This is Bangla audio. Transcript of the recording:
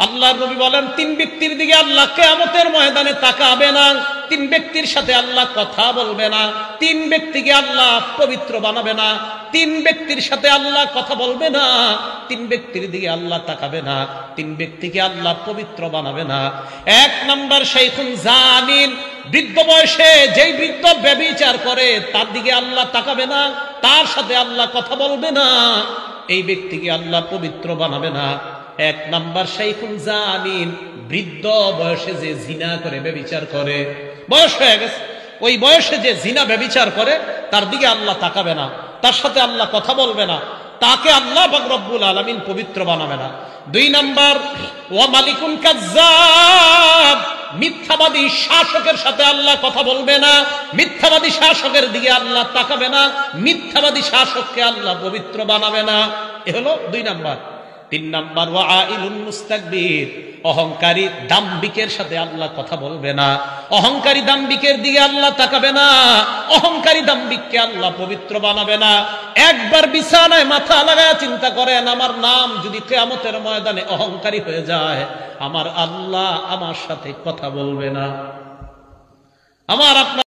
আল্লাহর নবী বলেন, তিন ব্যক্তির দিকে আল্লাহ কিয়ামতের ময়দানে তাকাবে না, তিন ব্যক্তির সাথে আল্লাহ কথা বলবে না, তিন ব্যক্তিকে আল্লাহ পবিত্র বানাবে না, তিন ব্যক্তির সাথে আল্লাহ কথা বলবে না, তিন ব্যক্তির দিকে আল্লাহ তাকাবে না, তিন ব্যক্তিকে আল্লাহ পবিত্র বানাবে না। এক নাম্বার শাইখুন জানিন, বৃদ্ধ বয়সে যেই বৃদ্ধ ব্যভিচার করে তার দিকে আল্লাহ তাকাবে না, তার সাথে আল্লাহ কথা বলবে না, এই ব্যক্তিকে আল্লাহ পবিত্র বানাবে না। এক নাম্বার শাইখুন জানিন, বৃদ্ধ বয়সে যে জিনা করে ব্যভিচার করে, বয়স হয়ে গেছে, ওই বয়সে যে জিনা ব্যভিচার করে তার দিকে আল্লাহ তাকাবে না, তার সাথে আল্লাহ কথা বলবে না, তাকে আল্লাহ পাক রব্বুল আলামিন পবিত্র বানাবে না। দুই নাম্বার ওয়া মালিকুন কাজ্জাব, মিথ্যাবাদী শাসকের সাথে আল্লাহ কথা বলবে না, মিথ্যাবাদী শাসকের দিকে আল্লাহ তাকাবে না, মিথ্যাবাদী শাসককে আল্লাহ পবিত্র বানাবে না। এ হলো দুই নাম্বার। তিন নাম্বার ওয়া আইলুন মুস্তাকবির, অহংকারী দাম্ভিকের সাথে আল্লাহ কথা বলবে না, অহংকারী দাম্ভিকের দিকে আল্লাহ তাকাবে না, অহংকারী দাম্ভিককে আল্লাহ পবিত্র বানাবে না। একবার বিছানায় মাথা লাগায় চিন্তা করেন, আমার নাম যদি কিয়ামতের ময়দানে অহংকারী হয়ে যায়, আমার আল্লাহ আমার সাথে কথা বলবে না। আমার আপনার